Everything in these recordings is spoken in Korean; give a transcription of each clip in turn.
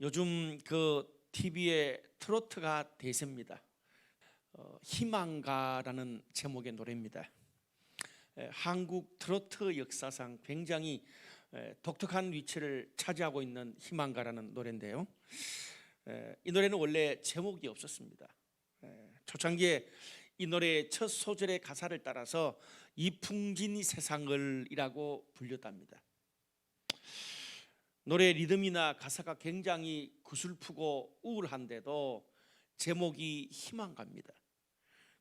요즘 그 TV에 트로트가 대세입니다. 희망가라는 제목의 노래입니다. 한국 트로트 역사상 굉장히 독특한 위치를 차지하고 있는 희망가라는 노래인데요. 이 노래는 원래 제목이 없었습니다. 초창기에 이 노래의 첫 소절의 가사를 따라서 이풍진 세상을이라고 불렸답니다. 노래 리듬이나 가사가 굉장히 구슬프고 우울한데도 제목이 희망가입니다.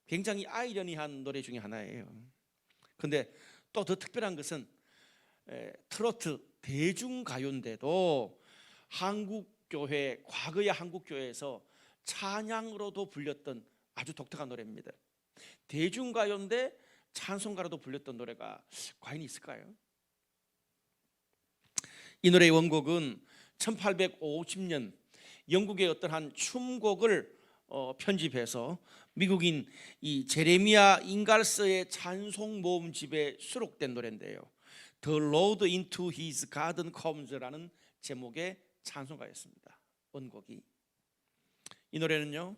굉장히 아이러니한 노래 중에 하나예요. 근데 또 더 특별한 것은 트로트 대중가요인데도 한국교회, 과거의 한국교회에서 찬양으로도 불렸던 아주 독특한 노래입니다. 대중가요인데 찬송가로도 불렸던 노래가 과연 있을까요? 이 노래의 원곡은 1850년 영국의 어떤 한 춤곡을 편집해서 미국인 이 제레미야 잉갈스의 찬송 모음집에 수록된 노래인데요. The Road into His Garden Comes라는 제목의 찬송가였습니다. 원곡이. 이 노래는요,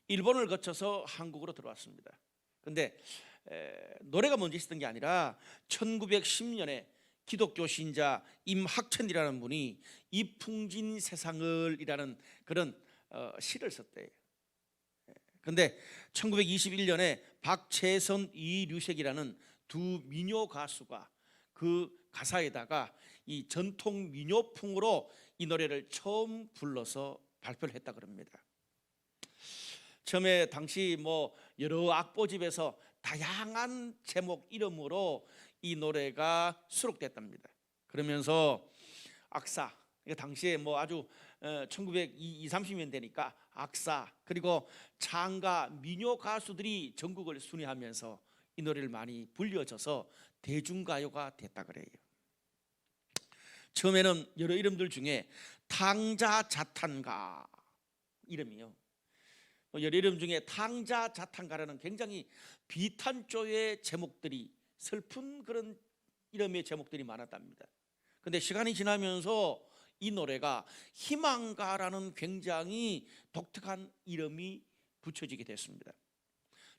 일본을 거쳐서 한국으로 들어왔습니다. 그런데 노래가 먼저 있었던 게 아니라 1910년에 기독교 신자 임학천이라는 분이 이풍진 세상을이라는 그런 시를 썼대요. 그런데 1921년에 박채선, 이류색이라는 두 민요 가수가 그 가사에다가 이 전통 민요풍으로 이 노래를 처음 불러서 발표를 했다 그럽니다. 처음에 당시 여러 악보집에서 다양한 제목 이름으로 이 노래가 수록됐답니다. 그러면서 악사, 당시에 아주 1920, 30년대니까 악사, 그리고 창가, 민요 가수들이 전국을 순회하면서 이 노래를 많이 불려져서 대중가요가 됐다 그래요. 처음에는 여러 이름들 중에 탕자자탄가 이름이요. 여러 이름 중에 탕자자탄가라는 굉장히 비탄조의 제목들이, 슬픈 그런 이름의 제목들이 많았답니다. 그런데 시간이 지나면서 이 노래가 희망가라는 굉장히 독특한 이름이 붙여지게 됐습니다.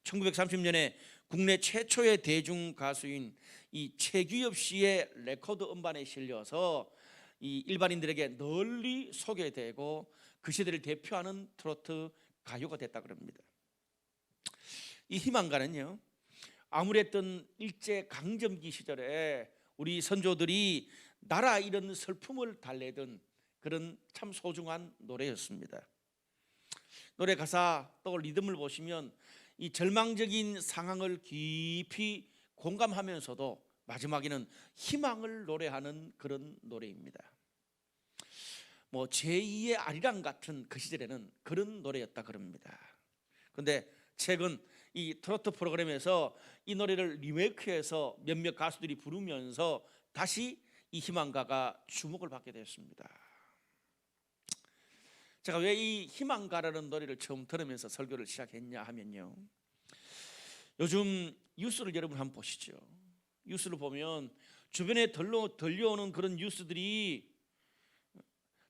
1930년에 국내 최초의 대중 가수인 이 최규엽 씨의 레코드 음반에 실려서 이 일반인들에게 널리 소개되고 그 시대를 대표하는 트로트 가요가 됐다 그럽니다. 이 희망가는요, 아무랬던 일제 강점기 시절에 우리 선조들이 나라 잃은 슬픔을 달래던 그런 참 소중한 노래였습니다. 노래 가사 또 리듬을 보시면 이 절망적인 상황을 깊이 공감하면서도 마지막에는 희망을 노래하는 그런 노래입니다. 제2의 아리랑 같은 그 시절에는 그런 노래였다 그럽니다. 그런데 최근 이 트로트 프로그램에서 이 노래를 리메이크해서 몇몇 가수들이 부르면서 다시 이 희망가가 주목을 받게 됐습니다. 제가 왜 이 희망가라는 노래를 처음 들으면서 설교를 시작했냐 하면요, 요즘 뉴스를 여러분 한번 보시죠. 뉴스를 보면 주변에 들려오는 그런 뉴스들이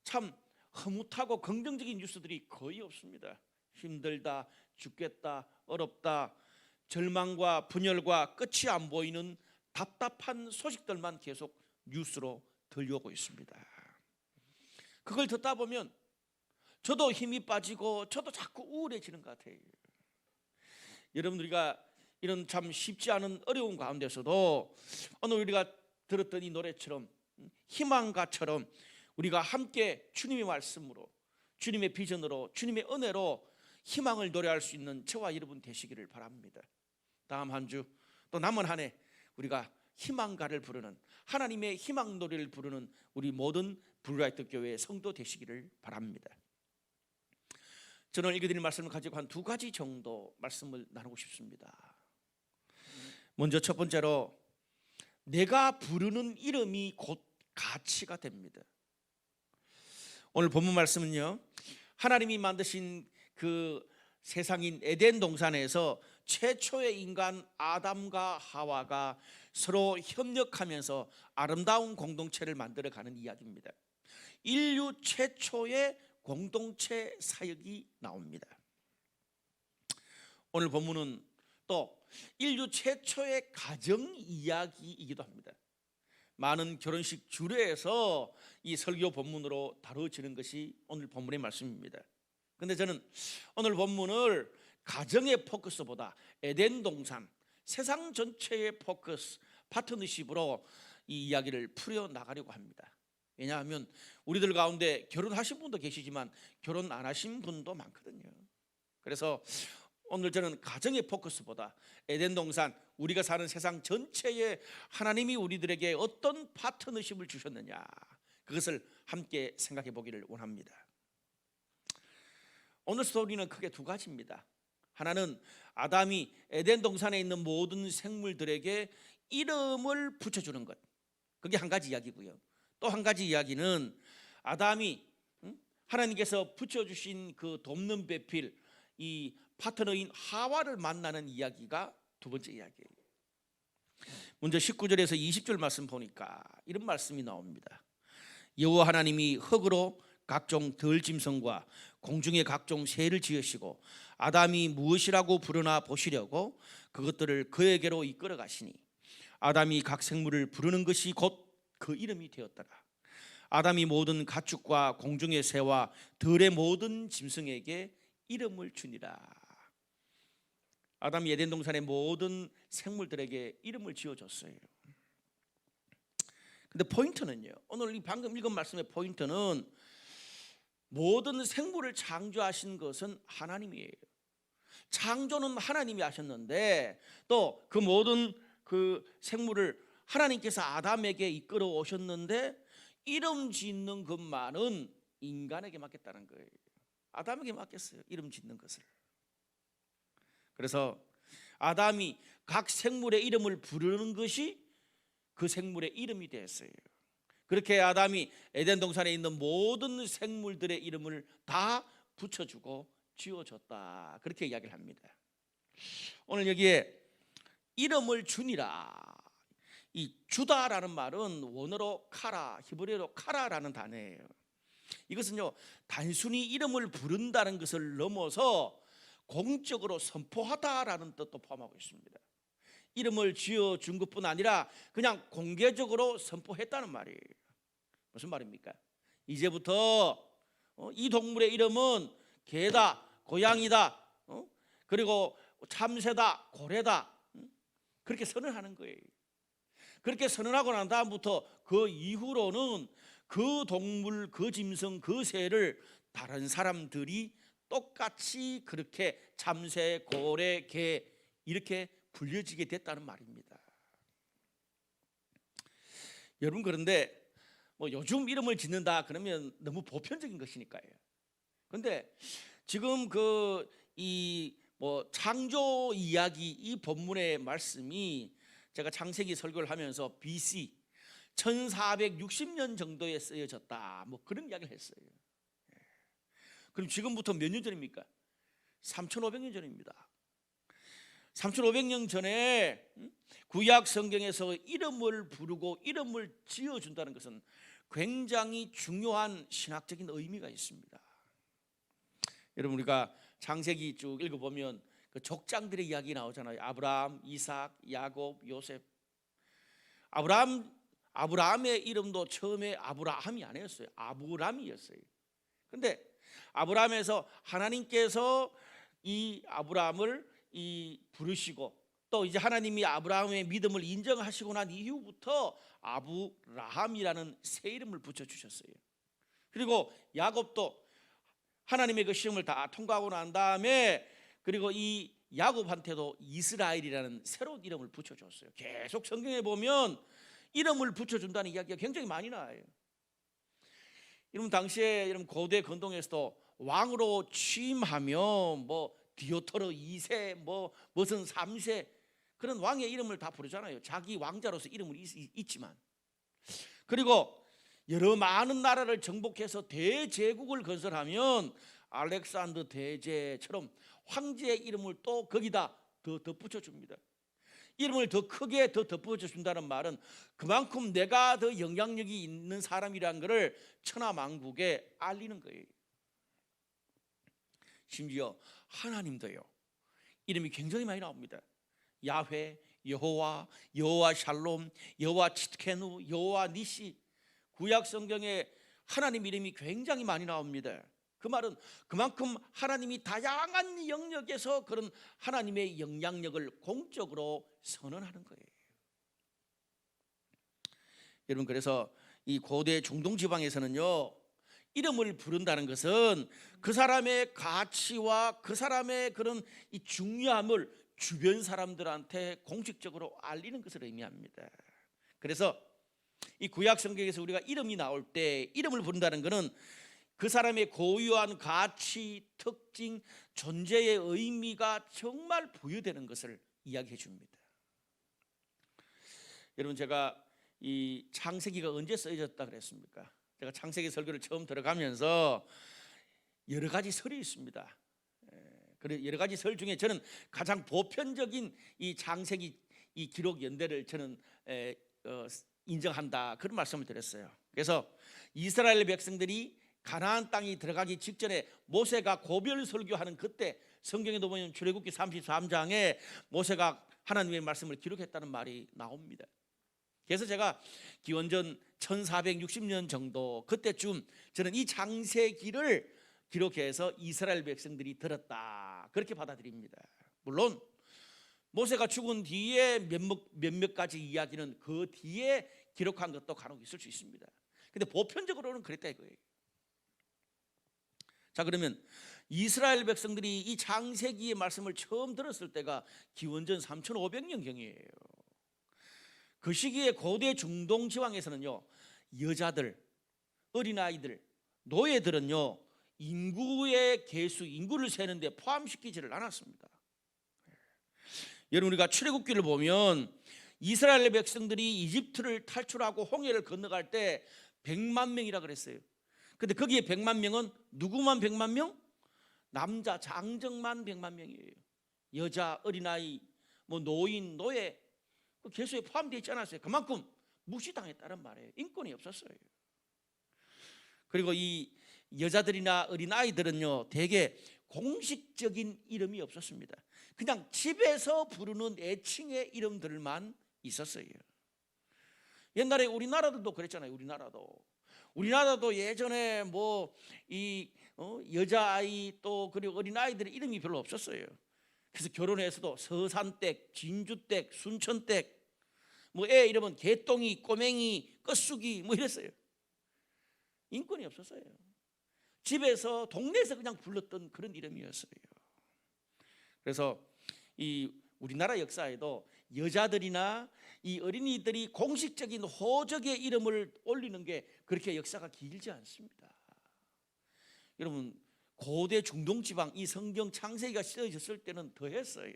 참 흐뭇하고 긍정적인 뉴스들이 거의 없습니다. 힘들다, 죽겠다, 어렵다, 절망과 분열과 끝이 안 보이는 답답한 소식들만 계속 뉴스로 들려오고 있습니다. 그걸 듣다 보면 저도 힘이 빠지고 저도 자꾸 우울해지는 것 같아요. 여러분, 우리가 이런 참 쉽지 않은 어려운 가운데서도 오늘 우리가 들었던 이 노래처럼 희망가처럼 우리가 함께 주님의 말씀으로, 주님의 비전으로, 주님의 은혜로 희망을 노래할 수 있는 저와 여러분 되시기를 바랍니다. 다음 한 주 또 남은 한 해 우리가 희망가를 부르는, 하나님의 희망 노래를 부르는 우리 모든 블루라이트 교회의 성도 되시기를 바랍니다. 저는 읽어드릴 말씀을 가지고 한 두 가지 정도 말씀을 나누고 싶습니다. 먼저 첫 번째로, 내가 부르는 이름이 곧 가치가 됩니다. 오늘 본문 말씀은요, 하나님이 만드신 그 세상인 에덴 동산에서 최초의 인간 아담과 하와가 서로 협력하면서 아름다운 공동체를 만들어가는 이야기입니다. 인류 최초의 공동체 사역이 나옵니다. 오늘 본문은 또 인류 최초의 가정 이야기이기도 합니다. 많은 결혼식 주례에서 이 설교 본문으로 다뤄지는 것이 오늘 본문의 말씀입니다. 그런데 저는 오늘 본문을 가정의 포커스보다 에덴 동산, 세상 전체의 포커스, 파트너십으로 이 이야기를 풀어나가려고 합니다. 왜냐하면 우리들 가운데 결혼하신 분도 계시지만 결혼 안 하신 분도 많거든요. 그래서 오늘 저는 가정의 포커스보다 에덴 동산, 우리가 사는 세상 전체에 하나님이 우리들에게 어떤 파트너십을 주셨느냐, 그것을 함께 생각해 보기를 원합니다. 오늘 스토리는 크게 두 가지입니다. 하나는 아담이 에덴 동산에 있는 모든 생물들에게 이름을 붙여주는 것, 그게 한 가지 이야기고요. 또 한 가지 이야기는 아담이 하나님께서 붙여주신 그 돕는 배필, 이 파트너인 하와를 만나는 이야기가 두 번째 이야기예요. 먼저 19절에서 20절 말씀 보니까 이런 말씀이 나옵니다. 여호와 하나님이 흙으로 각종 들짐승과 공중의 각종 새를 지으시고 아담이 무엇이라고 부르나 보시려고 그것들을 그에게로 이끌어 가시니 아담이 각 생물을 부르는 것이 곧 그 이름이 되었더라. 아담이 모든 가축과 공중의 새와 들의 모든 짐승에게 이름을 주니라. 아담이 에덴 동산의 모든 생물들에게 이름을 지어줬어요. 근데 포인트는요, 오늘 이 방금 읽은 말씀의 포인트는 모든 생물을 창조하신 것은 하나님이에요. 창조는 하나님이 하셨는데 또 그 모든 그 생물을 하나님께서 아담에게 이끌어 오셨는데 이름 짓는 것만은 인간에게 맡겼다는 거예요. 아담에게 맡겼어요, 이름 짓는 것을. 그래서 아담이 각 생물의 이름을 부르는 것이 그 생물의 이름이 되었어요. 그렇게 아담이 에덴 동산에 있는 모든 생물들의 이름을 다 붙여주고 지어줬다, 그렇게 이야기를 합니다. 오늘 여기에 이름을 주니라, 이 주다라는 말은 원어로 카라, 히브리어로 카라라는 단어예요. 이것은요, 단순히 이름을 부른다는 것을 넘어서 공적으로 선포하다라는 뜻도 포함하고 있습니다. 이름을 지어준 것뿐 아니라 그냥 공개적으로 선포했다는 말이에요. 무슨 말입니까? 이제부터 이 동물의 이름은 개다, 고양이다, 그리고 참새다, 고래다, 그렇게 선언하는 거예요. 그렇게 선언하고 난 다음부터 그 이후로는 그 동물, 그 짐승, 그 새를 다른 사람들이 똑같이 그렇게 참새, 고래, 개 이렇게 불려지게 됐다는 말입니다. 여러분, 그런데 뭐 요즘 이름을 짓는다 그러면 너무 보편적인 것이니까요. 그런데 지금 이 창조 이야기, 이 본문의 말씀이 제가 창세기 설교를 하면서 BC 1460년 정도에 쓰여졌다, 뭐 그런 이야기를 했어요. 그럼 지금부터 몇 년 전입니까? 3500년 전입니다. 3500년 전에 구약 성경에서 이름을 부르고 이름을 지어준다는 것은 굉장히 중요한 신학적인 의미가 있습니다. 여러분, 우리가 창세기 쭉 읽어보면 그 족장들의 이야기 나오잖아요. 아브라함, 이삭, 야곱, 요셉. 아브라함의 이름도 처음에 아브라함이 아니었어요. 아브람이었어요. 근데 아브라함에서 하나님께서 이 아브라함을 부르시고 또 이제 하나님이 아브라함의 믿음을 인정하시고 난 이후부터 아브라함이라는 새 이름을 붙여주셨어요. 그리고 야곱도 하나님의 그 시험을 다 통과하고 난 다음에 그리고 이 야곱한테도 이스라엘이라는 새로운 이름을 붙여줬어요. 계속 성경에 보면 이름을 붙여준다는 이야기가 굉장히 많이 나와요. 여러분, 당시에 고대 건동에서도 왕으로 취임하면 뭐 디오토르 2세, 무슨 3세, 그런 왕의 이름을 다 부르잖아요. 자기 왕자로서 이름을 있지만. 그리고 여러 많은 나라를 정복해서 대제국을 건설하면 알렉산더 대제처럼 황제의 이름을 또 거기다 더 덧붙여줍니다. 이름을 더 크게 더 덧붙여준다는 말은 그만큼 내가 더 영향력이 있는 사람이라는 것을 천하만국에 알리는 거예요. 심지어 하나님도요. 이름이 굉장히 많이 나옵니다. 야훼, 여호와, 여호와 샬롬, 여호와 치트케누, 여호와 니시. 구약 성경에 하나님 이름이 굉장히 많이 나옵니다. 그 말은 그만큼 하나님이 다양한 영역에서 그런 하나님의 영향력을 공적으로 선언하는 거예요. 여러분, 그래서 이 고대 중동 지방에서는요, 이름을 부른다는 것은 그 사람의 가치와 그 사람의 그런 이 중요함을 주변 사람들한테 공식적으로 알리는 것을 의미합니다. 그래서 이 구약 성경에서 우리가 이름이 나올 때 이름을 부른다는 것은 그 사람의 고유한 가치, 특징, 존재의 의미가 정말 부여되는 것을 이야기해 줍니다. 여러분, 제가 이 창세기가 언제 쓰여졌다 그랬습니까? 제가 창세기 설교를 처음 들어가면서 여러 가지 설이 있습니다. 그래, 여러 가지 설 중에 저는 가장 보편적인 이 창세기 이 기록 연대를 저는 인정한다, 그런 말씀을 드렸어요. 그래서 이스라엘 백성들이 가나안 땅이 들어가기 직전에 모세가 고별 설교하는 그때 성경에도 보면 출애굽기 33장에 모세가 하나님의 말씀을 기록했다는 말이 나옵니다. 그래서 제가 기원전 1460년 정도 그때쯤 저는 이 창세기를 기록해서 이스라엘 백성들이 들었다, 그렇게 받아들입니다. 물론 모세가 죽은 뒤에 몇몇 가지 이야기는 그 뒤에 기록한 것도 간혹 있을 수 있습니다. 근데 보편적으로는 그랬다 이거예요. 자, 그러면 이스라엘 백성들이 이 창세기의 말씀을 처음 들었을 때가 기원전 3500년경이에요. 그 시기에 고대 중동 지방에서는요, 여자들, 어린아이들, 노예들은요, 인구의 개수, 인구를 세는데 포함시키지를 않았습니다. 여러분, 우리가 출애굽기를 보면 이스라엘 백성들이 이집트를 탈출하고 홍해를 건너갈 때 100만 명이라 그랬어요. 근데 거기에 100만 명은 누구만 100만 명? 남자 장정만 100만 명이에요. 여자, 어린아이, 뭐 노인, 노예 그 개수에 포함되어 있지 않았어요. 그만큼 무시당했다는 말이에요. 인권이 없었어요. 그리고 이 여자들이나 어린아이들은요, 대개 공식적인 이름이 없었습니다. 그냥 집에서 부르는 애칭의 이름들만 있었어요. 옛날에 우리나라도 그랬잖아요. 우리나라도 예전에 뭐 이 여자아이 또 그리고 어린아이들의 이름이 별로 없었어요. 그래서 결혼해서도 서산댁, 진주댁, 순천댁, 뭐 애 이름은 개똥이, 꼬맹이, 껏수기 뭐 이랬어요. 인권이 없었어요. 집에서 동네에서 그냥 불렀던 그런 이름이었어요. 그래서 이 우리나라 역사에도 여자들이나 이 어린이들이 공식적인 호적의 이름을 올리는 게 그렇게 역사가 길지 않습니다. 여러분, 고대 중동 지방 이 성경 창세기가 쓰여졌을 때는 더했어요.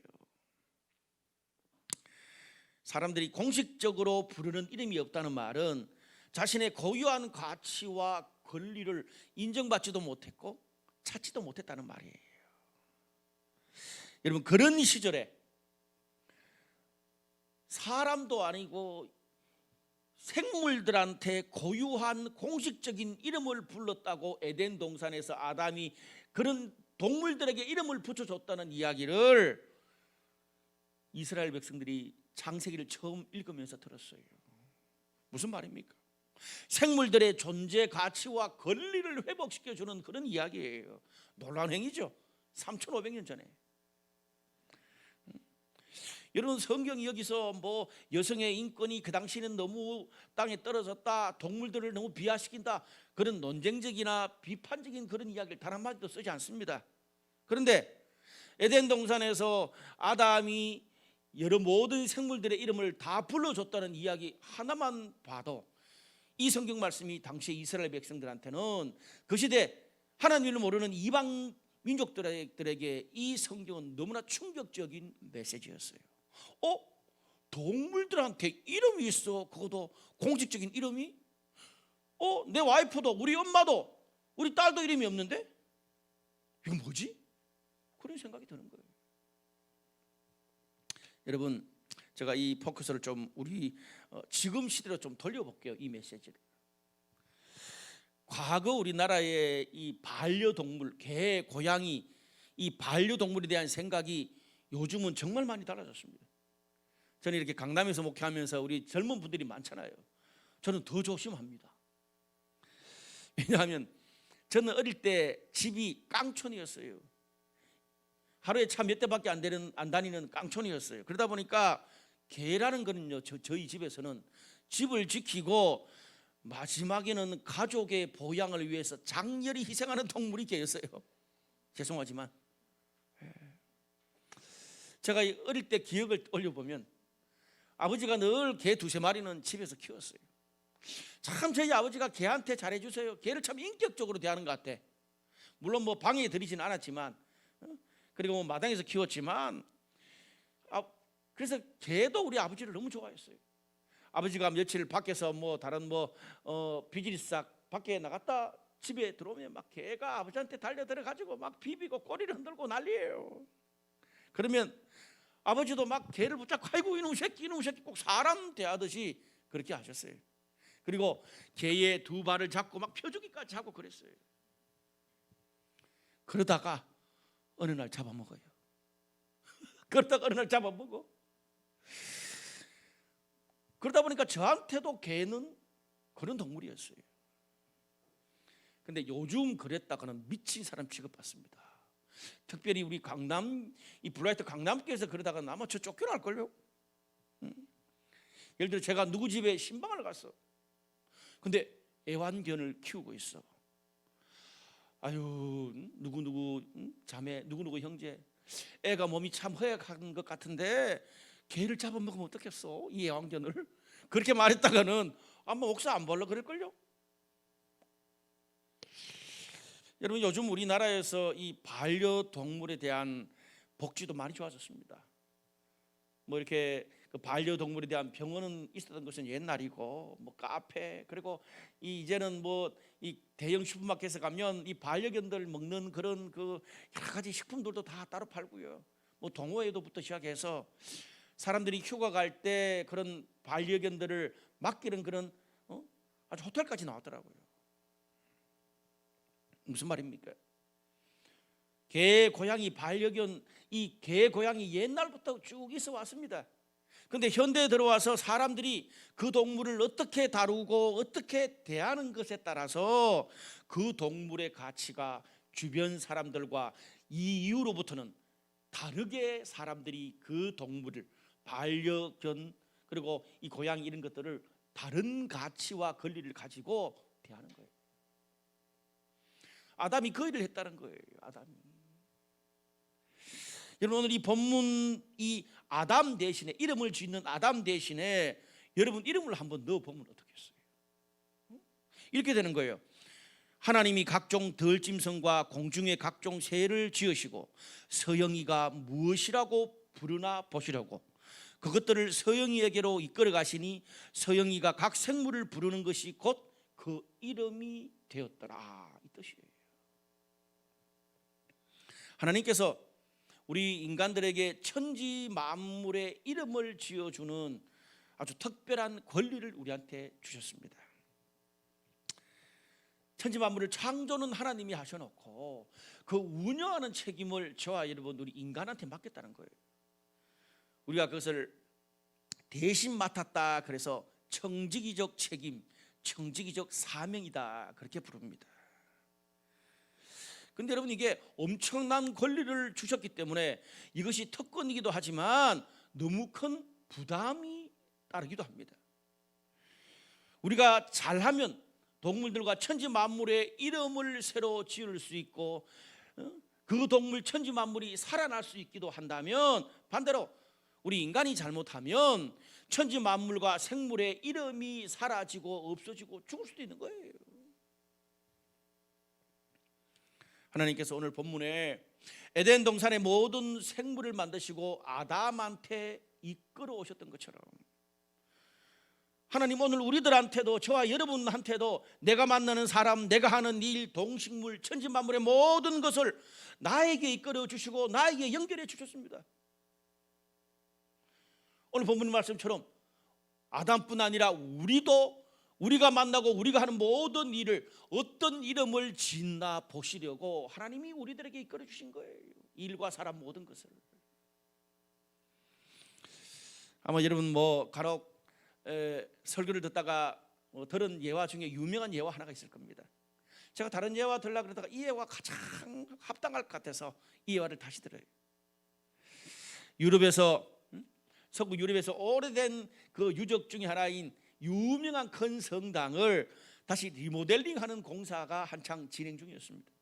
사람들이 공식적으로 부르는 이름이 없다는 말은 자신의 고유한 가치와 권리를 인정받지도 못했고 찾지도 못했다는 말이에요. 여러분, 그런 시절에 사람도 아니고 생물들한테 고유한 공식적인 이름을 불렀다고 에덴 동산에서 아담이 그런 동물들에게 이름을 붙여줬다는 이야기를 이스라엘 백성들이 창세기를 처음 읽으면서 들었어요. 무슨 말입니까? 생물들의 존재 가치와 권리를 회복시켜주는 그런 이야기예요. 놀라운 행위죠. 3500년 전에. 여러분, 성경이 여기서 뭐 여성의 인권이 그 당시에는 너무 땅에 떨어졌다, 동물들을 너무 비하시킨다, 그런 논쟁적이나 비판적인 그런 이야기를 단 한마디도 쓰지 않습니다. 그런데 에덴 동산에서 아담이 여러 모든 생물들의 이름을 다 불러줬다는 이야기 하나만 봐도 이 성경 말씀이 당시 이스라엘 백성들한테는 그 시대 하나님을 모르는 이방 민족들에게 이 성경은 너무나 충격적인 메시지였어요. 동물들한테 이름이 있어? 그것도 공식적인 이름이? 내 와이프도, 우리 엄마도, 우리 딸도 이름이 없는데? 이거 뭐지? 그런 생각이 드는 거예요. 여러분, 제가 이 포커스를 좀 우리 지금 시대로 좀 돌려볼게요. 이 메시지를. 과거 우리나라의 이 반려동물, 개, 고양이, 이 반려동물에 대한 생각이 요즘은 정말 많이 달라졌습니다. 저는 이렇게 강남에서 목회하면서 우리 젊은 분들이 많잖아요. 저는 더 조심합니다. 왜냐하면 저는 어릴 때 집이 깡촌이었어요. 하루에 차 몇 대밖에 안 다니는 깡촌이었어요. 그러다 보니까 개라는 거는요, 저희 집에서는 집을 지키고 마지막에는 가족의 보양을 위해서 장렬히 희생하는 동물이 개였어요. 죄송하지만 제가 어릴 때 기억을 올려보면 아버지가 늘 개 두세 마리는 집에서 키웠어요. 참 저희 아버지가 개한테 잘해주세요. 개를 참 인격적으로 대하는 것 같아. 물론 뭐 방에 들이지는 않았지만, 그리고 뭐 마당에서 키웠지만, 그래서 개도 우리 아버지를 너무 좋아했어요. 아버지가 며칠 밖에서 뭐 다른 비즈니스싹 밖에 나갔다 집에 들어오면 막 개가 아버지한테 달려들어 가지고 막 비비고 꼬리를 흔들고 난리예요. 그러면 아버지도 막 개를 붙잡고 아이고 이놈 새끼 꼭 사람 대하듯이 그렇게 하셨어요. 그리고 개의 두 발을 잡고 막 펴주기까지 하고 그랬어요. 그러다가 어느 날 잡아먹어요. 그러다가 어느 날 잡아먹어. 그러다 보니까 저한테도 개는 그런 동물이었어요. 근데 요즘 그랬다가는 미친 사람 취급받습니다. 특별히 우리 강남, 이 블라이트 강남교에서 그러다가 아마 저 쫓겨날걸요. 예를 들어 제가 누구 집에 신방을 갔어. 근데 애완견을 키우고 있어. 아유 누구누구 자매, 누구누구 형제, 애가 몸이 참 허약한 것 같은데 개를 잡아먹으면 어떻겠어, 이 애완견을. 그렇게 말했다가는 아마 옥사 안 벌러 그럴걸요. 여러분, 요즘 우리나라에서 이 반려동물에 대한 복지도 많이 좋아졌습니다. 뭐 이렇게 그 반려동물에 대한 병원은 있었던 것은 옛날이고, 뭐 카페, 그리고 이제는 뭐 이 대형 슈퍼마켓에 가면 이 반려견들 먹는 그런 그 여러 가지 식품들도 다 따로 팔고요. 뭐 동호회도부터 시작해서 사람들이 휴가 갈 때 그런 반려견들을 맡기는 그런 아주 호텔까지 나왔더라고요. 무슨 말입니까? 개, 고양이, 반려견, 이 개, 고양이 옛날부터 쭉 있어 왔습니다. 근데 현대에 들어와서 사람들이 그 동물을 어떻게 다루고 어떻게 대하는 것에 따라서 그 동물의 가치가 주변 사람들과 이 이후로부터는 다르게 사람들이 그 동물을, 반려견 그리고 이 고양이 이런 것들을 다른 가치와 권리를 가지고 대하는 거예요. 아담이 그 일을 했다는 거예요. 아담이. 여러분, 오늘 이 본문, 이 아담 대신에, 이름을 짓는 아담 대신에 여러분 이름을 한번 넣어보면 어떻겠어요? 이렇게 되는 거예요. 하나님이 각종 들짐승과 공중의 각종 새를 지으시고 서영이가 무엇이라고 부르나 보시려고 그것들을 서영이에게로 이끌어 가시니 서영이가 각 생물을 부르는 것이 곧 그 이름이 되었더라, 이 뜻이에요. 하나님께서 우리 인간들에게 천지 만물의 이름을 지어주는 아주 특별한 권리를 우리한테 주셨습니다. 천지 만물을 창조는 하나님이 하셔놓고 그 운영하는 책임을 저와 여러분 우리 인간한테 맡겼다는 거예요. 우리가 그것을 대신 맡았다, 그래서 청지기적 책임, 청지기적 사명이다, 그렇게 부릅니다. 근데 여러분, 이게 엄청난 권리를 주셨기 때문에 이것이 특권이기도 하지만 너무 큰 부담이 따르기도 합니다. 우리가 잘하면 동물들과 천지 만물의 이름을 새로 지을 수 있고 그 동물 천지 만물이 살아날 수 있기도 한다면, 반대로 우리 인간이 잘못하면 천지 만물과 생물의 이름이 사라지고 없어지고 죽을 수도 있는 거예요. 하나님께서 오늘 본문에 에덴 동산의 모든 생물을 만드시고 아담한테 이끌어 오셨던 것처럼 하나님 오늘 우리들한테도, 저와 여러분한테도 내가 만나는 사람, 내가 하는 일, 동식물, 천지 만물의 모든 것을 나에게 이끌어 주시고 나에게 연결해 주셨습니다. 오늘 본문 말씀처럼 아담뿐 아니라 우리가 만나고 우리가 하는 모든 일을 어떤 이름을 짓나 보시려고 하나님이 우리들에게 이끌어 주신 거예요. 일과 사람 모든 것을. 아마 여러분 간혹 설교를 듣다가 들은 예화 중에 유명한 예화 하나가 있을 겁니다. 제가 다른 예화 들으려고 그러다가 이 예화가 가장 합당할 것 같아서 이 예화를 다시 들어요. 서구 유럽에서 오래된 그 유적 중에 하나인 유명한 큰 성당을 다시 리모델링하는 공사가 한창 진행 중이었습니다.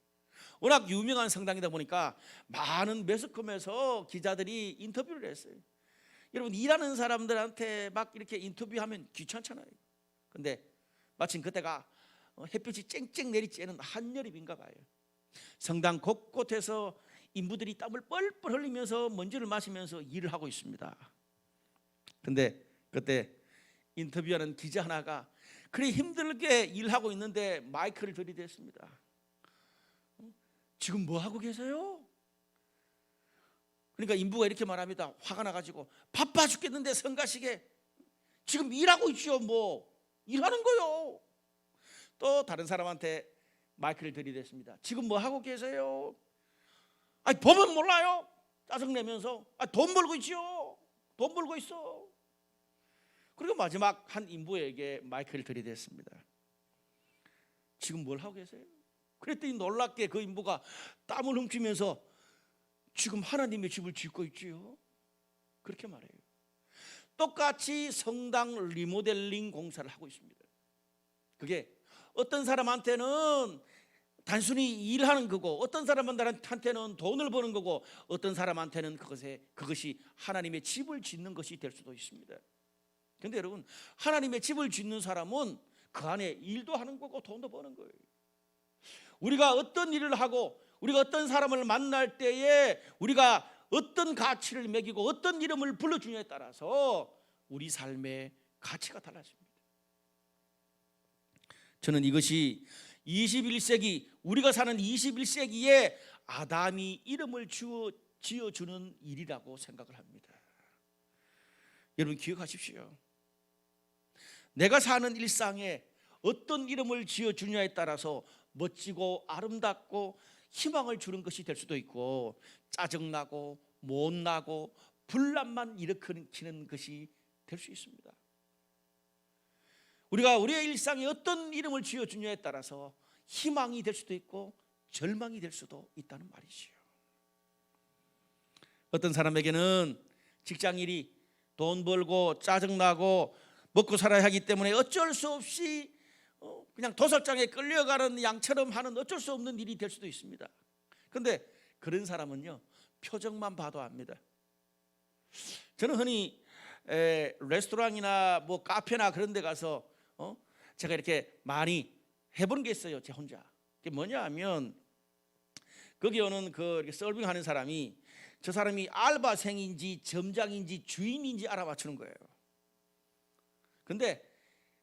워낙 유명한 성당이다 보니까 많은 매스컴에서 기자들이 인터뷰를 했어요. 여러분, 일하는 사람들한테 막 이렇게 인터뷰하면 귀찮잖아요. 근데 마침 그때가 햇빛이 쨍쨍 내리쬐는 한여름인가 봐요. 성당 곳곳에서 인부들이 땀을 뻘뻘 흘리면서 먼지를 마시면서 일을 하고 있습니다. 근데 그때 인터뷰하는 기자 하나가 그리 힘들게 일하고 있는데 마이크를 들이댔습니다. 지금 뭐 하고 계세요? 그러니까 인부가 이렇게 말합니다. 화가 나가지고 바빠 죽겠는데 성가시게 지금 일하고 있죠. 일하는 거요. 또 다른 사람한테 마이크를 들이댔습니다. 지금 뭐 하고 계세요? 아니, 보면 몰라요? 짜증내면서 돈 벌고 있죠. 돈 벌고 있어. 그리고 마지막 한 인부에게 마이크를 들이댔습니다. 지금 뭘 하고 계세요? 그랬더니 놀랍게 그 인부가 땀을 훔치면서 지금 하나님의 집을 짓고 있지요. 그렇게 말해요. 똑같이 성당 리모델링 공사를 하고 있습니다. 그게 어떤 사람한테는 단순히 일하는 거고, 어떤 사람한테는 돈을 버는 거고, 어떤 사람한테는 그것이 하나님의 집을 짓는 것이 될 수도 있습니다. 그런데 여러분, 하나님의 집을 짓는 사람은 그 안에 일도 하는 거고 돈도 버는 거예요. 우리가 어떤 일을 하고 우리가 어떤 사람을 만날 때에 우리가 어떤 가치를 매기고 어떤 이름을 불러주냐에 따라서 우리 삶의 가치가 달라집니다. 저는 이것이 21세기, 우리가 사는 21세기에 아담이 이름을 지어주는 일이라고 생각을 합니다. 여러분, 기억하십시오. 내가 사는 일상에 어떤 이름을 지어주냐에 따라서 멋지고 아름답고 희망을 주는 것이 될 수도 있고, 짜증나고 못나고 분란만 일으키는 것이 될 수 있습니다. 우리가 우리의 일상에 어떤 이름을 지어주냐에 따라서 희망이 될 수도 있고 절망이 될 수도 있다는 말이지요. 어떤 사람에게는 직장일이 돈 벌고 짜증나고 먹고 살아야 하기 때문에 어쩔 수 없이 그냥 도살장에 끌려가는 양처럼 하는 어쩔 수 없는 일이 될 수도 있습니다. 그런데 그런 사람은요, 표정만 봐도 압니다. 저는 흔히 레스토랑이나 카페나 그런 데 가서 제가 이렇게 많이 해본 게 있어요. 제 혼자. 그게 뭐냐 하면, 거기 오는 이렇게 서빙하는 사람이 저 사람이 알바생인지 점장인지 주인인지 알아맞추는 거예요. 근데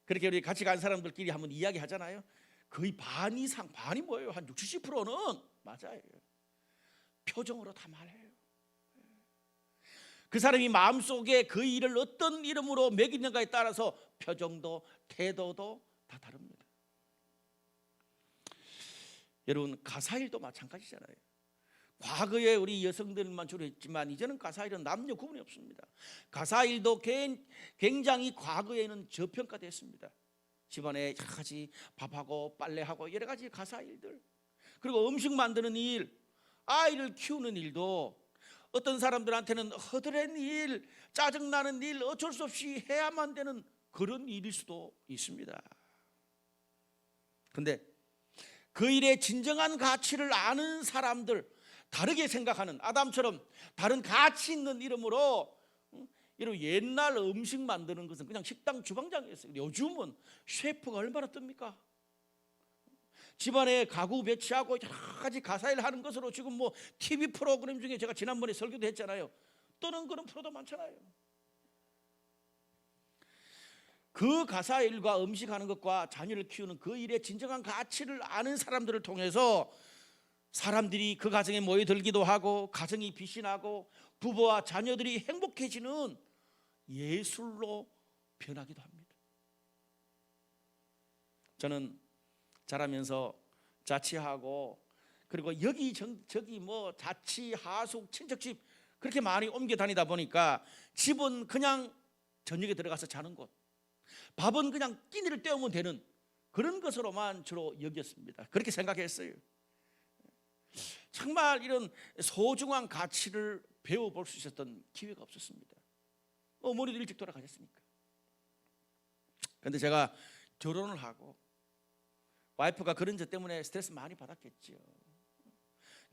그렇게 우리 같이 간 사람들끼리 한번 이야기 하잖아요. 거의 반 이상, 반이 뭐예요? 한 60, 70%는 맞아요. 표정으로 다 말해요. 그 사람이 마음속에 그 일을 어떤 이름으로 매기는가에 따라서 표정도 태도도 다 다릅니다. 여러분, 가사일도 마찬가지잖아요. 과거에 우리 여성들만 주로 했지만 이제는 가사일은 남녀 구분이 없습니다. 가사일도 굉장히 과거에는 저평가됐습니다. 집안에 여러 가지 밥하고 빨래하고 여러 가지 가사일들, 그리고 음식 만드는 일, 아이를 키우는 일도 어떤 사람들한테는 허드렛 일, 짜증나는 일, 어쩔 수 없이 해야만 되는 그런 일일 수도 있습니다. 그런데 그 일의 진정한 가치를 아는 사람들, 다르게 생각하는 아담처럼 다른 가치 있는 이름으로, 여러분, 옛날 음식 만드는 것은 그냥 식당 주방장이었어요. 요즘은 셰프가 얼마나 뜹니까? 집안에 가구 배치하고 여러 가지 가사일 하는 것으로 지금 TV 프로그램 중에 제가 지난번에 설교도 했잖아요. 뜨는 그런 프로도 많잖아요. 그 가사일과 음식하는 것과 자녀를 키우는 그 일의 진정한 가치를 아는 사람들을 통해서 사람들이 그 가정에 모여들기도 하고, 가정이 빛이 나고 부부와 자녀들이 행복해지는 예술로 변하기도 합니다. 저는 자라면서 자취하고 그리고 여기 저기 뭐 자취, 하숙, 친척집 그렇게 많이 옮겨 다니다 보니까 집은 그냥 저녁에 들어가서 자는 곳, 밥은 그냥 끼니를 때우면 되는 그런 것으로만 주로 여겼습니다. 그렇게 생각했어요. 정말 이런 소중한 가치를 배워볼 수 있었던 기회가 없었습니다. 어머니도 일찍 돌아가셨으니까. 그런데 제가 결혼을 하고 와이프가 그런 저 때문에 스트레스 많이 받았겠죠.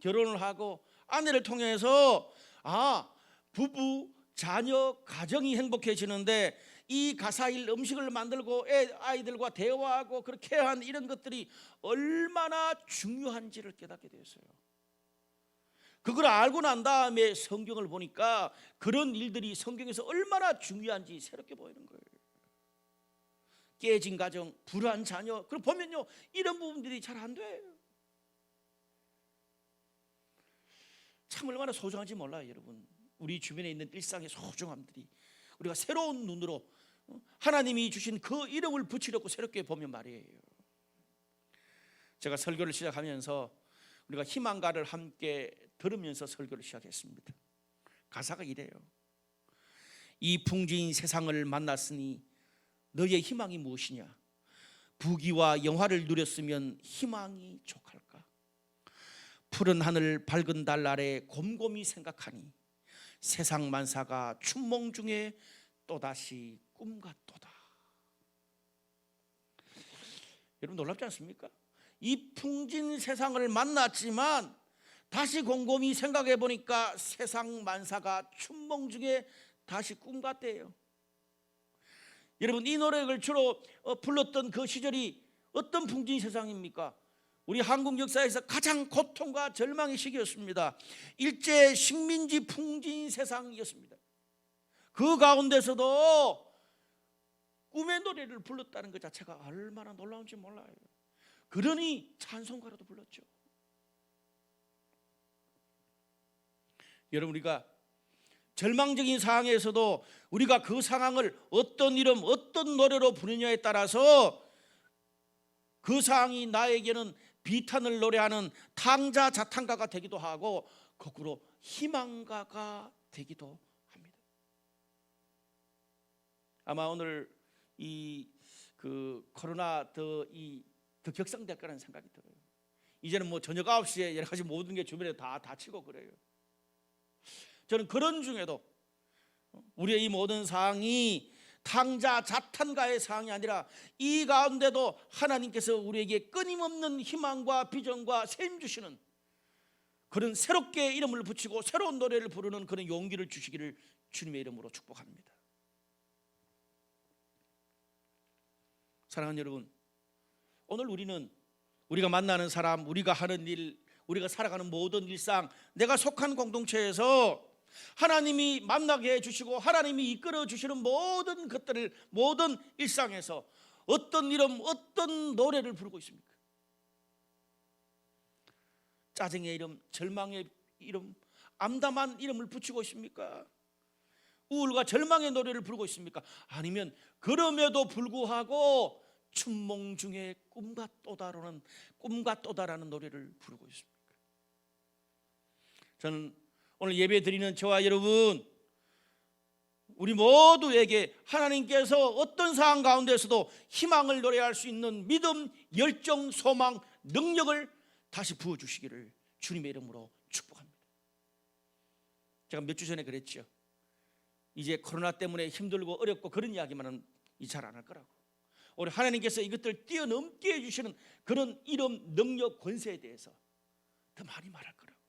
결혼을 하고 아내를 통해서 부부, 자녀, 가정이 행복해지는데 이 가사일 음식을 만들고 아이들과 대화하고 그렇게 한 이런 것들이 얼마나 중요한지를 깨닫게 되었어요. 그걸 알고 난 다음에 성경을 보니까 그런 일들이 성경에서 얼마나 중요한지 새롭게 보이는 거예요. 깨진 가정, 불안 자녀, 그럼 보면요 이런 부분들이 잘 안 돼요. 참 얼마나 소중한지 몰라요, 여러분. 우리 주변에 있는 일상의 소중함들이 우리가 새로운 눈으로 하나님이 주신 그 이름을 붙이려고 새롭게 보면 말이에요. 제가 설교를 시작하면서 우리가 희망가를 함께 들으면서 설교를 시작했습니다. 가사가 이래요. 이 풍지인 세상을 만났으니 너의 희망이 무엇이냐? 부귀와 영화를 누렸으면 희망이 족할까? 푸른 하늘 밝은 달 아래 곰곰이 생각하니 세상 만사가 춘몽 중에 또다시 꿈 같도다. 여러분 놀랍지 않습니까? 이 풍진 세상을 만났지만 다시 곰곰이 생각해 보니까 세상 만사가 춘몽 중에 다시 꿈 같대요. 여러분 이 노래를 주로 불렀던 그 시절이 어떤 풍진 세상입니까? 우리 한국 역사에서 가장 고통과 절망의 시기였습니다. 일제 식민지 풍진 세상이었습니다. 그 가운데서도 꿈의 노래를 불렀다는 것 자체가 얼마나 놀라운지 몰라요. 그러니 찬송가로도 불렀죠. 여러분 우리가 절망적인 상황에서도 우리가 그 상황을 어떤 이름 어떤 노래로 부르냐에 따라서 그 상황이 나에게는 비탄을 노래하는 탕자 자탄가가 되기도 하고 거꾸로 희망가가 되기도 합니다. 아마 오늘 이 코로나 더 격상될 거라는 생각이 들어요. 이제는 뭐 저녁 9시에 여러 가지 모든 게 주변에 다 닫히고 그래요. 저는 그런 중에도 우리의 이 모든 상황이 탕자 자탄가의 상황이 아니라 이 가운데도 하나님께서 우리에게 끊임없는 희망과 비전과 셈 주시는 그런 새롭게 이름을 붙이고 새로운 노래를 부르는 그런 용기를 주시기를 주님의 이름으로 축복합니다. 사랑하는 여러분, 오늘 우리는 우리가 만나는 사람, 우리가 하는 일, 우리가 살아가는 모든 일상, 내가 속한 공동체에서 하나님이 만나게 해주시고 하나님이 이끌어 주시는 모든 것들을 모든 일상에서 어떤 이름 어떤 노래를 부르고 있습니까? 짜증의 이름, 절망의 이름, 암담한 이름을 붙이고 있습니까? 우울과 절망의 노래를 부르고 있습니까? 아니면 그럼에도 불구하고 춘몽 중에 꿈과 또다라는 노래를 부르고 있습니까? 저는 오늘 예배 드리는 저와 여러분, 우리 모두에게 하나님께서 어떤 상황 가운데서도 희망을 노래할 수 있는 믿음, 열정, 소망, 능력을 다시 부어주시기를 주님의 이름으로 축복합니다. 제가 몇 주 전에 그랬죠. 이제 코로나 때문에 힘들고 어렵고 그런 이야기만은 잘 안 할 거라고. 우리 하나님께서 이것들을 뛰어넘게 해주시는 그런 이름, 능력, 권세에 대해서 더 많이 말할 거라고.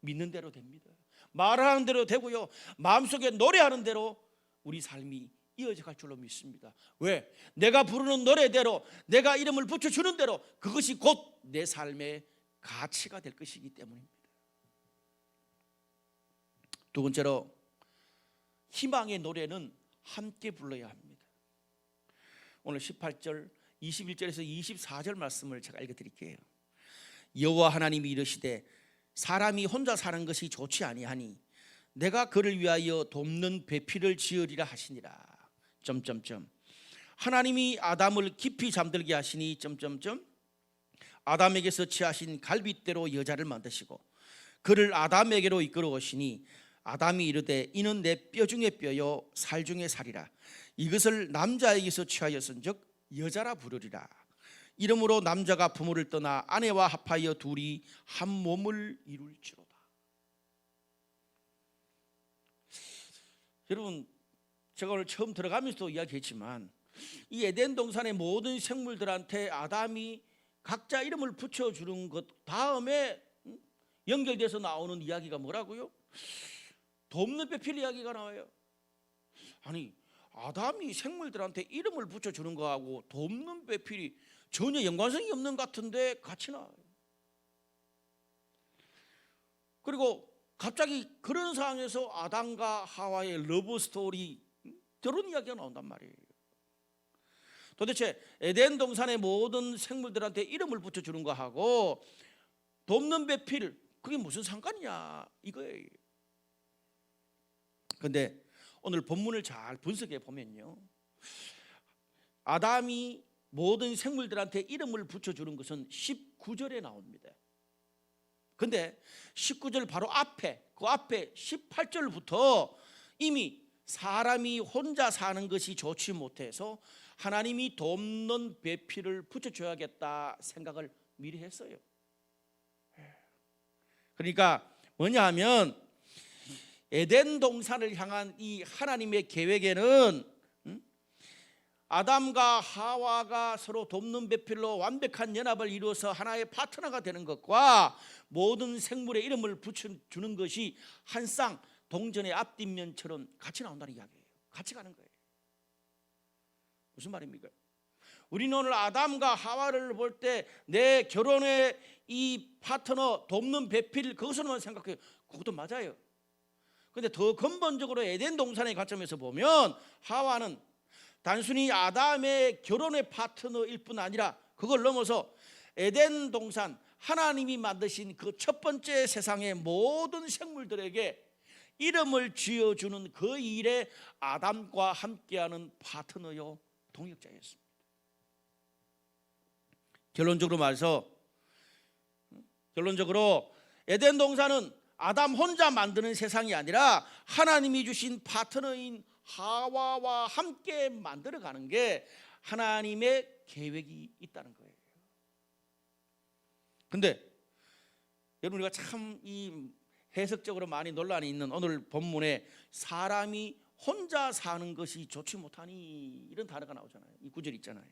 믿는 대로 됩니다. 말하는 대로 되고요, 마음속에 노래하는 대로 우리 삶이 이어져 갈 줄로 믿습니다. 왜? 내가 부르는 노래대로, 내가 이름을 붙여주는 대로 그것이 곧 내 삶의 가치가 될 것이기 때문입니다. 두 번째로, 희망의 노래는 함께 불러야 합니다. 오늘 18절, 21절에서 24절 말씀을 제가 읽어드릴게요. 여호와 하나님이 이르시되 사람이 혼자 사는 것이 좋지 아니하니 내가 그를 위하여 돕는 배필을 지으리라 하시니라. 하나님이 아담을 깊이 잠들게 하시니 아담에게서 취하신 갈빗대로 여자를 만드시고 그를 아담에게로 이끌어 오시니 아담이 이르되 이는 내 뼈 중에 뼈요 살 중에 살이라. 이것을 남자에게서 취하였은즉 여자라 부르리라. 이러므로 남자가 부모를 떠나 아내와 합하여 둘이 한 몸을 이룰지로다. 여러분, 제가 오늘 처음 들어가면서도 이야기했지만 이 에덴 동산의 모든 생물들한테 아담이 각자 이름을 붙여주는 것 다음에 연결돼서 나오는 이야기가 뭐라고요? 돕는 배필 이야기가 나와요. 아니, 아담이 생물들한테 이름을 붙여주는 거하고 돕는 배필이 전혀 연관성이 없는 것 같은데 같이 나와요. 그리고 갑자기 그런 상황에서 아담과 하와의 러브 스토리, 결혼 이야기가 나온단 말이에요. 도대체 에덴 동산의 모든 생물들한테 이름을 붙여주는 거하고 돕는 배필, 그게 무슨 상관이냐 이거예요. 그런데 오늘 본문을 잘 분석해 보면요, 아담이 모든 생물들한테 이름을 붙여주는 것은 19절에 나옵니다. 근데 19절 바로 앞에, 그 앞에 18절부터 이미 사람이 혼자 사는 것이 좋지 못해서 하나님이 돕는 배필을 붙여줘야겠다 생각을 미리 했어요. 그러니까 뭐냐 하면 에덴 동산을 향한 이 하나님의 계획에는 아담과 하와가 서로 돕는 배필로 완벽한 연합을 이루어서 하나의 파트너가 되는 것과 모든 생물의 이름을 붙여주는 것이 한 쌍 동전의 앞뒷면처럼 같이 나온다는 이야기예요. 같이 가는 거예요. 무슨 말입니까? 우리는 오늘 아담과 하와를 볼 때 내 결혼의 이 파트너 돕는 배필 그것으로만 생각해요. 그것도 맞아요. 그런데 더 근본적으로 에덴 동산의 관점에서 보면 하와는 단순히 아담의 결혼의 파트너일 뿐 아니라 그걸 넘어서 에덴 동산 하나님이 만드신 그 첫 번째 세상의 모든 생물들에게 이름을 지어주는 그 일에 아담과 함께하는 파트너요 동역자였습니다. 결론적으로 에덴 동산은 아담 혼자 만드는 세상이 아니라 하나님이 주신 파트너인 하와와 함께 만들어가는 게 하나님의 계획이 있다는 거예요. 근데 여러분, 우리가 참 이 해석적으로 많이 논란이 있는 오늘 본문에 사람이 혼자 사는 것이 좋지 못하니 이런 단어가 나오잖아요. 이 구절 있잖아요.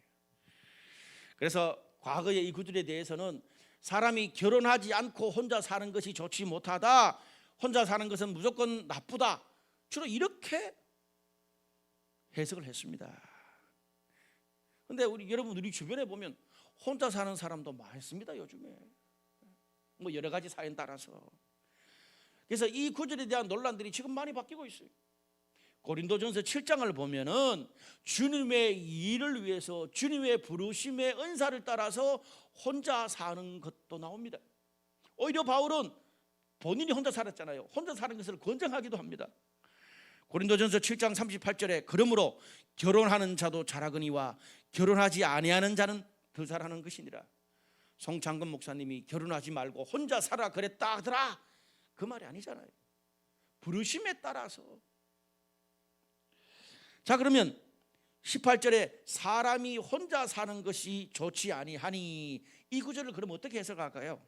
그래서 과거의 이 구절에 대해서는 사람이 결혼하지 않고 혼자 사는 것이 좋지 못하다, 혼자 사는 것은 무조건 나쁘다, 주로 이렇게 해석을 했습니다. 그런데 여러분, 우리 주변에 보면 혼자 사는 사람도 많습니다. 요즘에 뭐 여러 가지 사연 따라서. 그래서 이 구절에 대한 논란들이 지금 많이 바뀌고 있어요. 고린도전서 7장을 보면은 주님의 일을 위해서 주님의 부르심의 은사를 따라서 혼자 사는 것도 나옵니다. 오히려 바울은 본인이 혼자 살았잖아요. 혼자 사는 것을 권장하기도 합니다. 고린도전서 7장 38절에 그러므로 결혼하는 자도 잘하거니와 결혼하지 아니하는 자는 더 잘하는 것이니라. 송창근 목사님이 결혼하지 말고 혼자 살아 그랬다 하더라, 그 말이 아니잖아요. 부르심에 따라서. 자, 그러면 18절에 사람이 혼자 사는 것이 좋지 아니하니, 이 구절을 그럼 어떻게 해석할까요?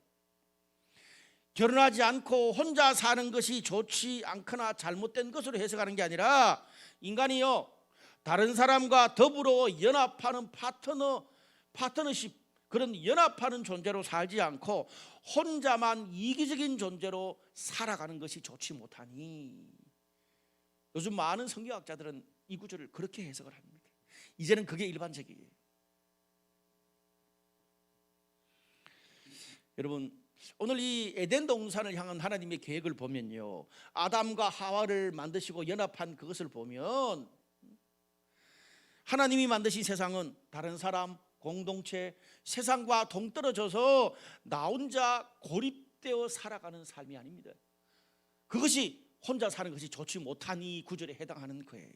결혼하지 않고 혼자 사는 것이 좋지 않거나 잘못된 것으로 해석하는 게 아니라 인간이요, 다른 사람과 더불어 연합하는 파트너십, 그런 연합하는 존재로 살지 않고 혼자만 이기적인 존재로 살아가는 것이 좋지 못하니, 요즘 많은 성경학자들은 이 구절을 그렇게 해석을 합니다. 이제는 그게 일반적이에요. 여러분, 오늘 이 에덴 동산을 향한 하나님의 계획을 보면요, 아담과 하와를 만드시고 연합한 그것을 보면 하나님이 만드신 세상은 다른 사람, 공동체, 세상과 동떨어져서 나 혼자 고립되어 살아가는 삶이 아닙니다. 그것이 혼자 사는 것이 좋지 못한 이 구절에 해당하는 거예요.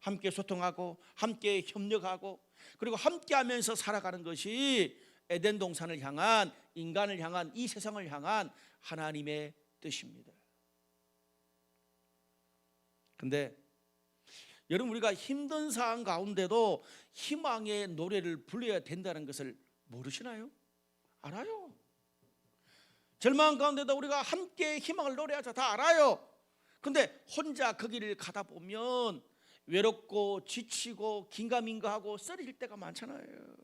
함께 소통하고 함께 협력하고 그리고 함께 하면서 살아가는 것이 에덴 동산을 향한, 인간을 향한, 이 세상을 향한 하나님의 뜻입니다. 근데 여러분, 우리가 힘든 상황 가운데도 희망의 노래를 불러야 된다는 것을 모르시나요? 알아요. 절망 가운데도 우리가 함께 희망을 노래하자, 다 알아요. 근데 혼자 그 길을 가다 보면 외롭고 지치고 긴가민가하고 쓰러질 때가 많잖아요.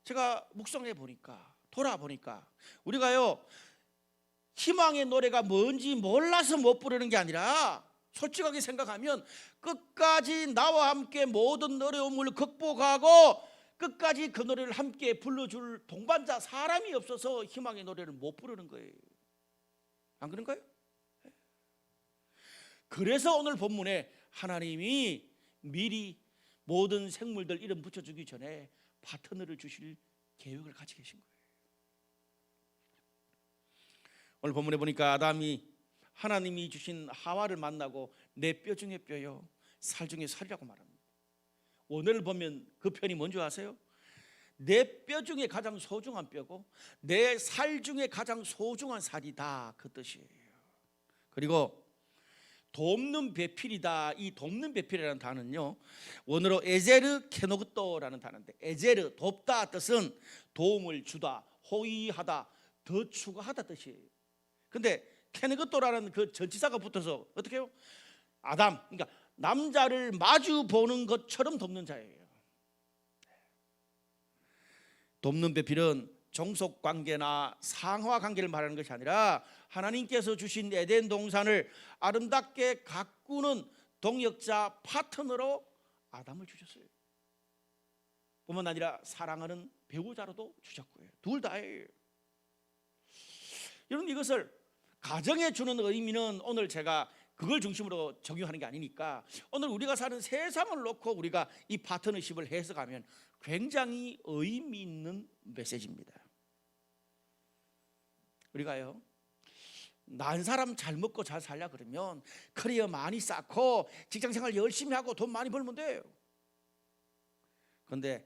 제가 묵상해 보니까, 돌아보니까 우리가요, 희망의 노래가 뭔지 몰라서 못 부르는 게 아니라 솔직하게 생각하면 끝까지 나와 함께 모든 어려움을 극복하고 끝까지 그 노래를 함께 불러줄 동반자, 사람이 없어서 희망의 노래를 못 부르는 거예요. 안 그런가요? 그래서 오늘 본문에 하나님이 미리 모든 생물들 이름 붙여주기 전에 파트너를 주실 계획을 가지고 계신 거예요. 오늘 본문에 보니까 아담이 하나님이 주신 하와를 만나고 내 뼈 중에 뼈요, 살 중에 살이라고 말합니다. 오늘 보면 그 편이 뭔지 아세요? 내 뼈 중에 가장 소중한 뼈고 내 살 중에 가장 소중한 살이다, 그 뜻이에요. 그리고 돕는 배필이다. 이 돕는 배필이라는 단어는요, 원어로 에제르 케노그토라는 단어인데, 에제르, 돕다 뜻은 도움을 주다, 호의하다, 더 추가하다 뜻이에요. 근데 케노그토라는 그 전치사가 붙어서 어떻게 해요? 아담, 그러니까 남자를 마주 보는 것처럼 돕는 자예요. 돕는 배필은 종속 관계나 상하 관계를 말하는 것이 아니라 하나님께서 주신 에덴 동산을 아름답게 가꾸는 동역자, 파트너로 아담을 주셨어요. 뿐만 아니라 사랑하는 배우자로도 주셨고요. 둘 다예요. 여러분, 이것을 가정에 주는 의미는 오늘 제가 그걸 중심으로 적용하는 게 아니니까 오늘 우리가 사는 세상을 놓고 우리가 이 파트너십을 해석하면 굉장히 의미 있는 메시지입니다. 우리가요, 난 사람 잘 먹고 잘 살려 그러면 커리어 많이 쌓고 직장생활 열심히 하고 돈 많이 벌면 돼요. 그런데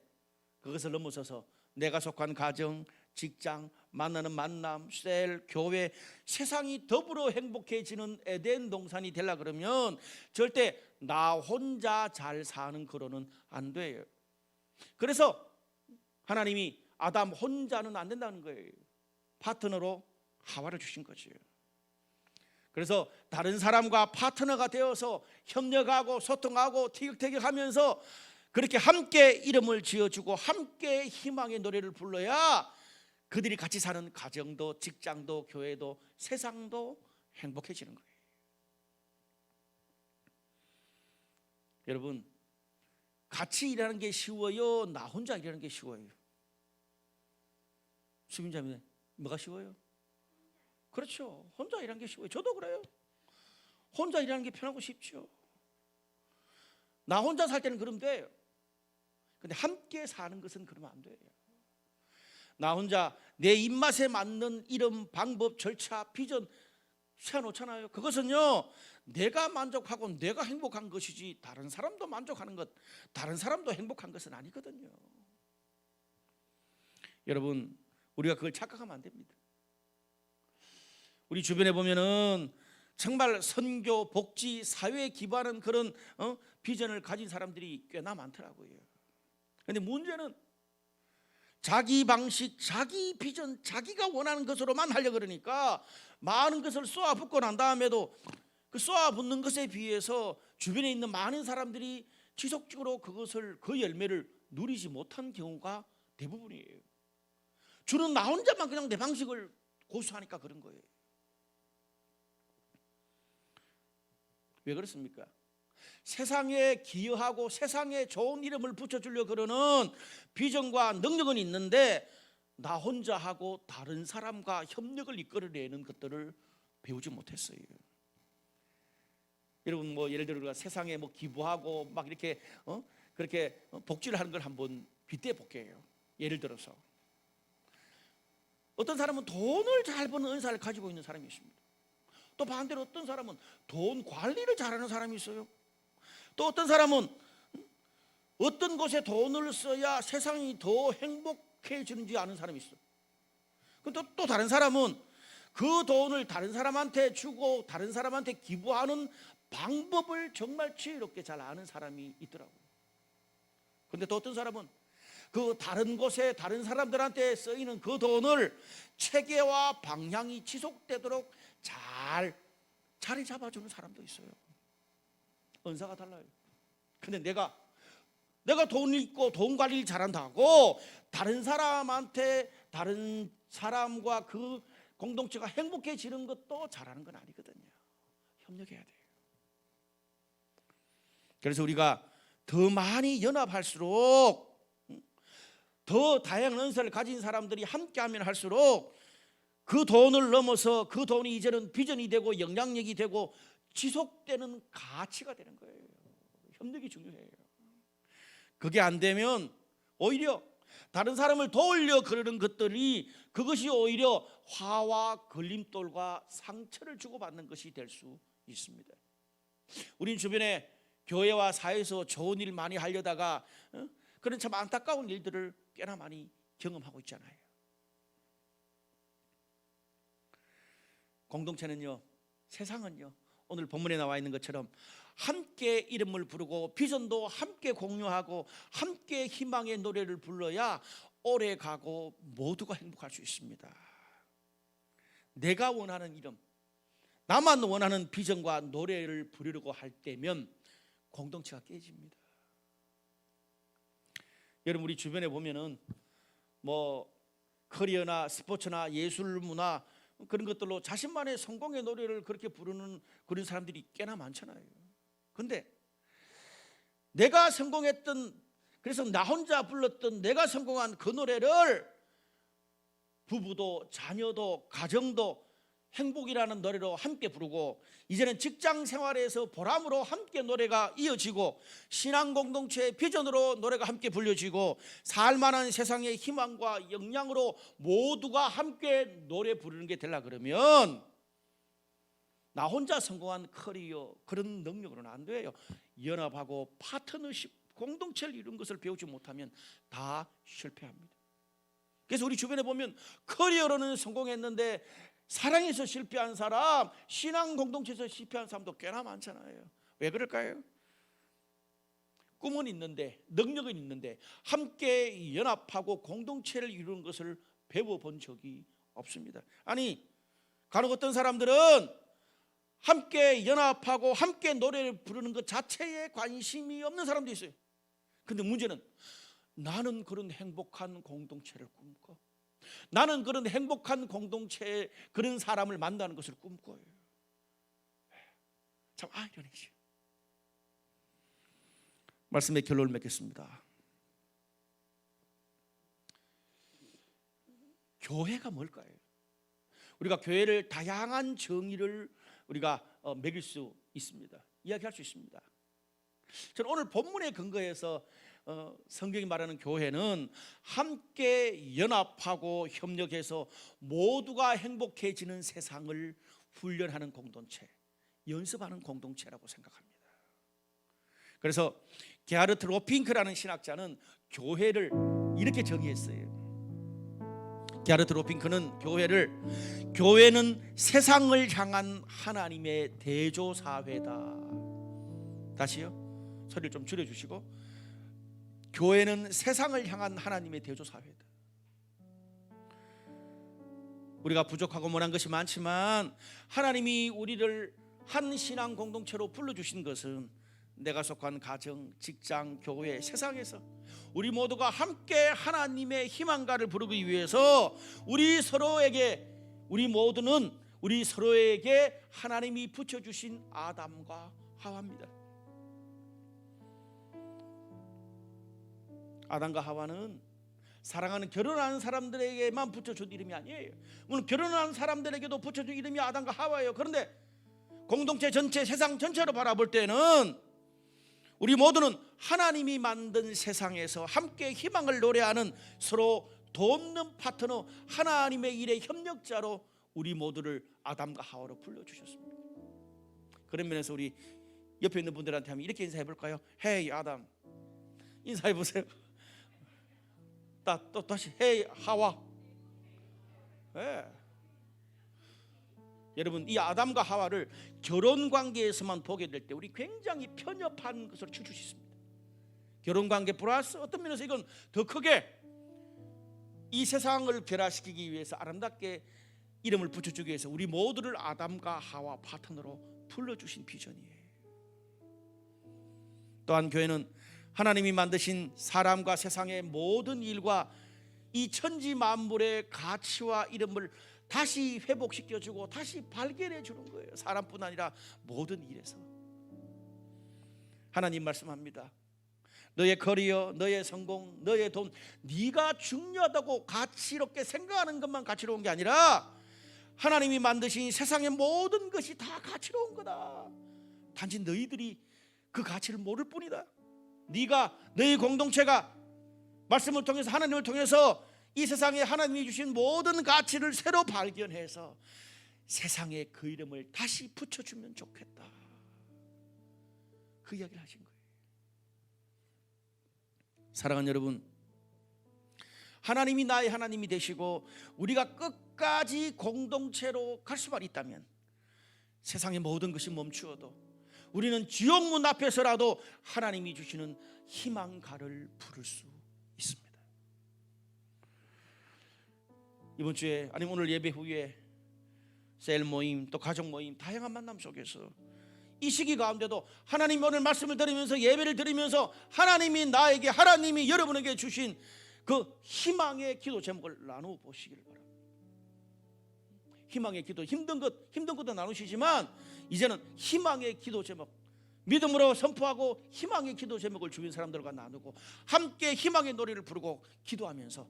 그것을 넘어서서 내가 속한 가정, 직장, 만나는 만남, 셀, 교회, 세상이 더불어 행복해지는 에덴 동산이 되려 그러면 절대 나 혼자 잘 사는 거로는 안 돼요. 그래서 하나님이 아담 혼자는 안 된다는 거예요. 파트너로 하와를 주신 거죠. 그래서 다른 사람과 파트너가 되어서 협력하고 소통하고 티격태격하면서 그렇게 함께 이름을 지어주고 함께 희망의 노래를 불러야 그들이 같이 사는 가정도, 직장도, 교회도, 세상도 행복해지는 거예요. 여러분, 같이 일하는 게 쉬워요? 나 혼자 일하는 게 쉬워요? 수빈자매, 뭐가 쉬워요? 그렇죠. 혼자 일하는 게 쉬워요. 저도 그래요. 혼자 일하는 게 편하고 쉽죠. 나 혼자 살 때는 그러면 돼요. 근데 함께 사는 것은 그러면 안 돼요. 나 혼자 내 입맛에 맞는 이름, 방법, 절차, 비전 세워놓잖아요. 그것은요, 내가 만족하고 내가 행복한 것이지 다른 사람도 만족하는 것, 다른 사람도 행복한 것은 아니거든요. 여러분, 우리가 그걸 착각하면 안 됩니다. 우리 주변에 보면은 정말 선교, 복지, 사회에 기반한 그런 비전을 가진 사람들이 꽤나 많더라고요. 그런데 문제는 자기 방식, 자기 비전, 자기가 원하는 것으로만 하려고 그러니까 많은 것을 쏘아붓고 난 다음에도 그 쏘아붓는 것에 비해서 주변에 있는 많은 사람들이 지속적으로 그것을, 그 열매를 누리지 못한 경우가 대부분이에요. 주는 나 혼자만 그냥 내 방식을 고수하니까 그런 거예요. 왜 그렇습니까? 세상에 기여하고 세상에 좋은 이름을 붙여주려고 그러는 비전과 능력은 있는데 나 혼자 하고 다른 사람과 협력을 이끌어내는 것들을 배우지 못했어요. 여러분, 뭐 예를 들어 우리가 세상에 뭐 기부하고 막 이렇게 그렇게 복지를 하는 걸 한번 빗대 볼게요. 예를 들어서 어떤 사람은 돈을 잘 버는 은사를 가지고 있는 사람이 있습니다. 또 반대로 어떤 사람은 돈 관리를 잘하는 사람이 있어요. 또 어떤 사람은 어떤 곳에 돈을 써야 세상이 더 행복해지는지 아는 사람이 있어. 근데 또 다른 사람은 그 돈을 다른 사람한테 주고 다른 사람한테 기부하는 방법을 정말 지혜롭게 잘 아는 사람이 있더라고요. 근데 또 어떤 사람은 그 다른 곳에 다른 사람들한테 쓰이는 그 돈을 체계와 방향이 지속되도록 잘 자리 잡아주는 사람도 있어요. 은사가 달라요. 근데 내가 돈 있고 돈 관리를 잘한다고 다른 사람한테 다른 사람과 그 공동체가 행복해지는 것도 잘하는 건 아니거든요. 협력해야 돼요. 그래서 우리가 더 많이 연합할수록 더 다양한 은사를 가진 사람들이 함께하면 할수록 그 돈을 넘어서 그 돈이 이제는 비전이 되고 영향력이 되고 지속되는 가치가 되는 거예요. 협력이 중요해요. 그게 안 되면 오히려 다른 사람을 도우려 그러는 것들이 그것이 오히려 화와 걸림돌과 상처를 주고받는 것이 될 수 있습니다. 우린 주변에 교회와 사회에서 좋은 일 많이 하려다가 그런 참 안타까운 일들을 꽤나 많이 경험하고 있잖아요. 공동체는요, 세상은요, 오늘 본문에 나와 있는 것처럼 함께 이름을 부르고 비전도 함께 공유하고 함께 희망의 노래를 불러야 오래 가고 모두가 행복할 수 있습니다. 내가 원하는 이름, 나만 원하는 비전과 노래를 부르려고 할 때면 공동체가 깨집니다. 여러분, 우리 주변에 보면은 뭐 커리어나 스포츠나 예술 문화 그런 것들로 자신만의 성공의 노래를 그렇게 부르는 그런 사람들이 꽤나 많잖아요. 근데 내가 성공했던, 그래서 나 혼자 불렀던 내가 성공한 그 노래를 부부도 자녀도 가정도 행복이라는 노래로 함께 부르고, 이제는 직장 생활에서 보람으로 함께 노래가 이어지고, 신앙 공동체의 비전으로 노래가 함께 불려지고, 살만한 세상의 희망과 영향으로 모두가 함께 노래 부르는 게 되려 그러면 나 혼자 성공한 커리어 그런 능력으로는 안 돼요. 연합하고 파트너십, 공동체를 이룬 것을 배우지 못하면 다 실패합니다. 그래서 우리 주변에 보면 커리어로는 성공했는데 사랑에서 실패한 사람, 신앙 공동체에서 실패한 사람도 꽤나 많잖아요. 왜 그럴까요? 꿈은 있는데, 능력은 있는데 함께 연합하고 공동체를 이루는 것을 배워본 적이 없습니다. 아니, 간혹 어떤 사람들은 함께 연합하고 함께 노래를 부르는 것 자체에 관심이 없는 사람도 있어요. 근데 문제는 나는 그런 행복한 공동체를 꿈꿔, 나는 그런 행복한 공동체에 그런 사람을 만나는 것을 꿈꿔요. 참 아이러니죠. 말씀의 결론을 맺겠습니다. 교회가 뭘까요? 우리가 교회를 다양한 정의를 우리가 매길 수 있습니다. 이야기할 수 있습니다. 저는 오늘 본문에 근거해서 성경이 말하는 교회는 함께 연합하고 협력해서 모두가 행복해지는 세상을 훈련하는 공동체, 연습하는 공동체라고 생각합니다. 그래서 게하르트 로핑크라는 신학자는 교회를 이렇게 정의했어요. 게하르트 로핑크는 교회는 세상을 향한 하나님의 대조사회다. 다시요, 소리를 좀 줄여주시고, 교회는 세상을 향한 하나님의 대조사회다. 우리가 부족하고 못한 것이 많지만 하나님이 우리를 한 신앙 공동체로 불러주신 것은 내가 속한 가정, 직장, 교회, 세상에서 우리 모두가 함께 하나님의 희망가를 부르기 위해서 우리 서로에게 하나님이 붙여주신 아담과 하와입니다. 아담과 하와는 사랑하는 결혼하는 사람들에게만 붙여준 이름이 아니에요. 물론 결혼하는 사람들에게도 붙여준 이름이 아담과 하와예요. 그런데 공동체 전체, 세상 전체로 바라볼 때는 우리 모두는 하나님이 만든 세상에서 함께 희망을 노래하는 서로 돕는 파트너, 하나님의 일의 협력자로 우리 모두를 아담과 하와로 불러주셨습니다. 그런 면에서 우리 옆에 있는 분들한테 한번 이렇게 인사해 볼까요? 헤이 아담, 인사해 보세요. 또 다시 헤이 하와. 네. 여러분, 이 아담과 하와를 결혼 관계에서만 보게 될 때 우리 굉장히 편협한 것을 추출 수 있습니다. 결혼 관계 플러스 어떤 면에서 이건 더 크게 이 세상을 변화시키기 위해서 아름답게 이름을 붙여주기 위해서 우리 모두를 아담과 하와 파트너로 불러주신 비전이에요. 또한 교회는 하나님이 만드신 사람과 세상의 모든 일과 이 천지 만물의 가치와 이름을 다시 회복시켜주고 다시 발견해 주는 거예요. 사람뿐 아니라 모든 일에서. 하나님 말씀합니다. 너의 커리어, 너의 성공, 너의 돈, 네가 중요하다고 가치롭게 생각하는 것만 가치로운 게 아니라 하나님이 만드신 세상의 모든 것이 다 가치로운 거다. 단지 너희들이 그 가치를 모를 뿐이다. 네가, 너희 공동체가 말씀을 통해서, 하나님을 통해서 이 세상에 하나님이 주신 모든 가치를 새로 발견해서 세상에 그 이름을 다시 붙여주면 좋겠다. 그 이야기를 하신 거예요. 사랑하는 여러분, 하나님이 나의 하나님이 되시고 우리가 끝까지 공동체로 갈 수만 있다면 세상의 모든 것이 멈추어도 우리는 지옥문 앞에서라도 하나님이 주시는 희망가를 부를 수 있습니다. 이번 주에 아니면 오늘 예배 후에 셀 모임, 또 가족 모임, 다양한 만남 속에서 이 시기 가운데도 하나님 오늘 말씀을 들으면서 예배를 드리면서 하나님이 나에게, 하나님이 여러분에게 주신 그 희망의 기도 제목을 나누어 보시기를 바랍니다. 희망의 기도, 힘든 것도 나누시지만 이제는 희망의 기도 제목, 믿음으로 선포하고 희망의 기도 제목을 주변 사람들과 나누고 함께 희망의 노래를 부르고 기도하면서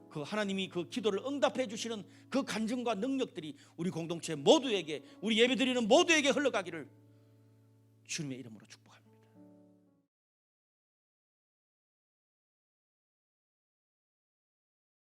그 하나님이 그 기도를 응답해 주시는 그 간증과 능력들이 우리 공동체 모두에게, 우리 예배드리는 모두에게 흘러가기를 주님의 이름으로 축복합니다.